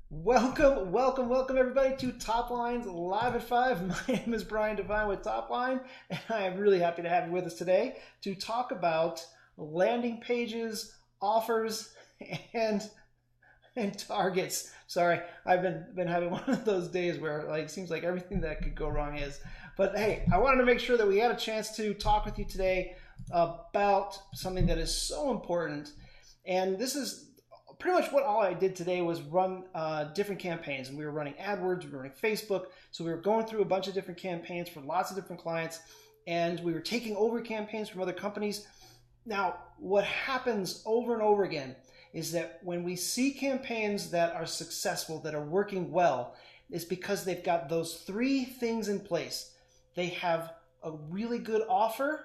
Welcome everybody to TopLine's Live at 5. My name is Brian Devine with TopLine, and I am really happy to have you with us today to talk about landing pages, offers, and targets. Sorry, I've been having one of those days where it seems like everything that could go wrong is. But hey, I wanted to make sure that we had a chance to talk with you today about something that is so important, and this is pretty much what all I did today was run different campaigns. And we were running AdWords, we were running Facebook. So we were going through a bunch of different campaigns for lots of different clients. And we were taking over campaigns from other companies. Now, what happens over and over again is that when we see campaigns that are successful, that are working well, is because they've got those three things in place. They have a really good offer.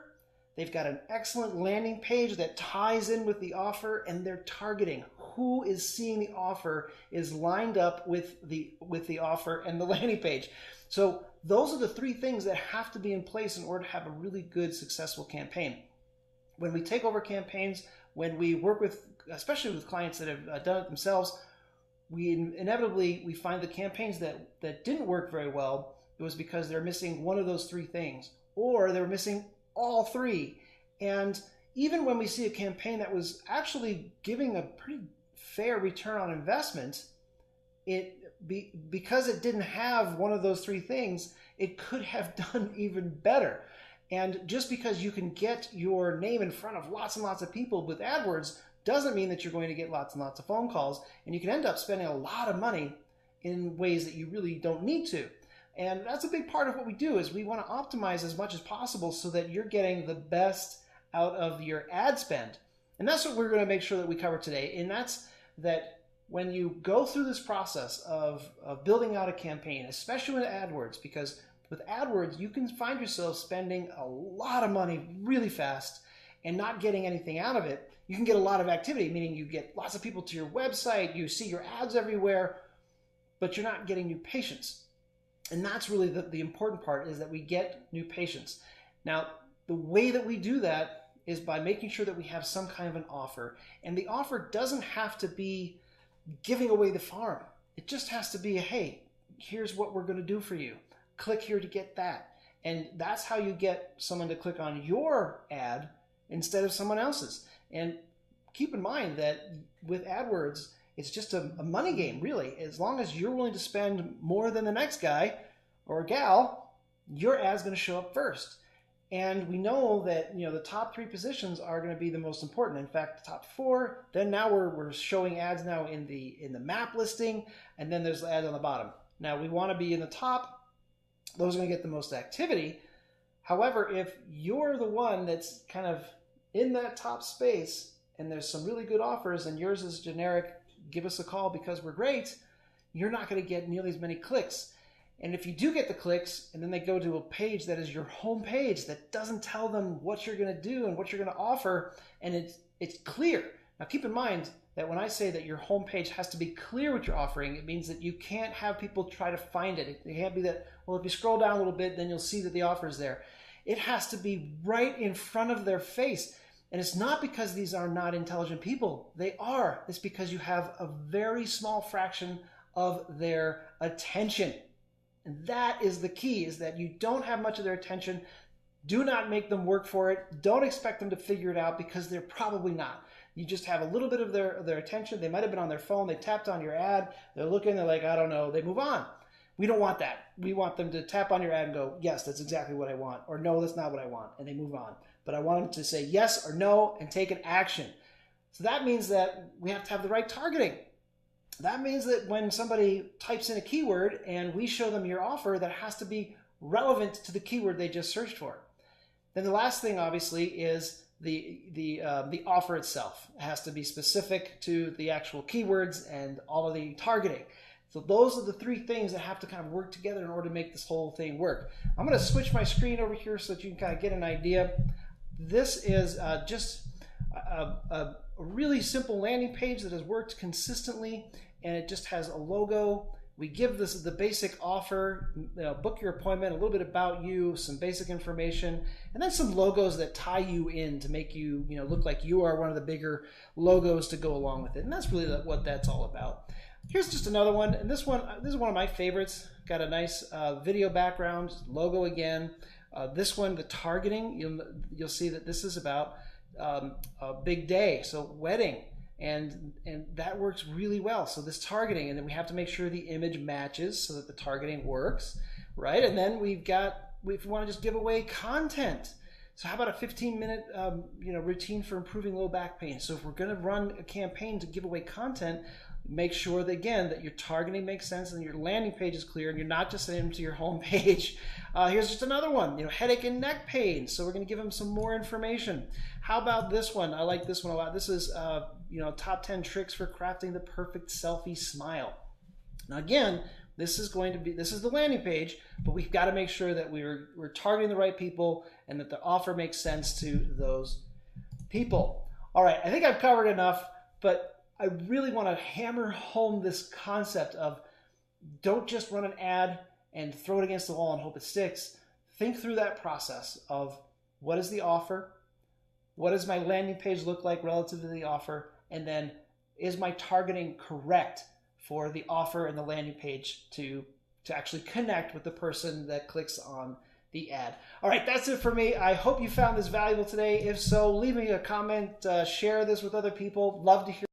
They've got an excellent landing page that ties in with the offer, and they're targeting. Who is seeing the offer is lined up with the offer and the landing page. So those are the three things that have to be in place in order to have a really good, successful campaign. When we take over campaigns, when we work with, especially with clients that have done it themselves, we inevitably find the campaigns that didn't work very well. It was because they're missing one of those three things, or they're missing all three. And even when we see a campaign that was actually giving a pretty fair return on investment, because it didn't have one of those three things, it could have done even better. And just because you can get your name in front of lots and lots of people with AdWords doesn't mean that you're going to get lots and lots of phone calls, and you can end up spending a lot of money in ways that you really don't need to. And that's a big part of what we do, is we want to optimize as much as possible so that you're getting the best out of your ad spend. And that's what we're going to make sure that we cover today. And that's that when you go through this process of building out a campaign, especially with AdWords, because with AdWords, you can find yourself spending a lot of money really fast and not getting anything out of it. You can get a lot of activity, meaning you get lots of people to your website, you see your ads everywhere, but you're not getting new patients. And that's really the important part, is that we get new patients. Now, the way that we do that is by making sure that we have some kind of an offer. And the offer doesn't have to be giving away the farm. It just has to be, hey, here's what we're going to do for you. Click here to get that. And that's how you get someone to click on your ad instead of someone else's. And keep in mind that with AdWords, it's just a money game, really. As long as you're willing to spend more than the next guy or gal, your ad's going to show up first. And we know that the top three positions are going to be the most important. In fact, the top four. Then now we're showing ads now in the map listing, and then there's ads on the bottom. Now we want to be in the top. Those are going to get the most activity. However, if you're the one that's kind of in that top space, and there's some really good offers, and yours is generic, give us a call because we're great, you're not going to get nearly as many clicks. And if you do get the clicks, and then they go to a page that is your home page that doesn't tell them what you're going to do and what you're going to offer, and it's clear. Now keep in mind that when I say that your home page has to be clear what you're offering, it means that you can't have people try to find it. It can't be that, well, if you scroll down a little bit, then you'll see that the offer is there. It has to be right in front of their face. And it's not because these are not intelligent people. They are. It's because you have a very small fraction of their attention. And that is the key, is that you don't have much of their attention. Do not make them work for it. Don't expect them to figure it out, because they're probably not. You just have a little bit of their attention. They might have been on their phone. They tapped on your ad. They're looking. They're like, I don't know. They move on. We don't want that. We want them to tap on your ad and go, yes, that's exactly what I want. Or no, that's not what I want. And they move on. But I want them to say yes or no and take an action. So that means that we have to have the right targeting. That means that when somebody types in a keyword and we show them your offer, that has to be relevant to the keyword they just searched for. Then the last thing, obviously, is the offer itself. It has to be specific to the actual keywords and all of the targeting. So those are the three things that have to kind of work together in order to make this whole thing work. I'm going to switch my screen over here so that you can kind of get an idea. This is just a really simple landing page that has worked consistently, and it just has a logo. We give this the basic offer, book your appointment, a little bit about you, some basic information, and then some logos that tie you in to make you, look like you are one of the bigger logos to go along with it. And that's really what that's all about. Here's just another one, and this is one of my favorites. Got a nice video background, logo again. This one, the targeting, you'll see that this is about a big day, so wedding, and that works really well. So this targeting, and then we have to make sure the image matches so that the targeting works, right? And then if we want to just give away content. So how about a 15-minute routine for improving low back pain? So if we're going to run a campaign to give away content, make sure that, again, that your targeting makes sense and your landing page is clear and you're not just sending them to your home page. Here's just another one, headache and neck pain. So we're going to give them some more information. How about this one? I like this one a lot. This is top 10 tricks for crafting the perfect selfie smile. Now again, this is the landing page, but we've got to make sure that we're targeting the right people and that the offer makes sense to those people. All right, I think I've covered enough, but I really want to hammer home this concept of don't just run an ad and throw it against the wall and hope it sticks. Think through that process of what is the offer, what does my landing page look like relative to the offer, and then is my targeting correct for the offer and the landing page to actually connect with the person that clicks on the ad. All right, that's it for me. I hope you found this valuable today. If so, leave me a comment, share this with other people. Love to hear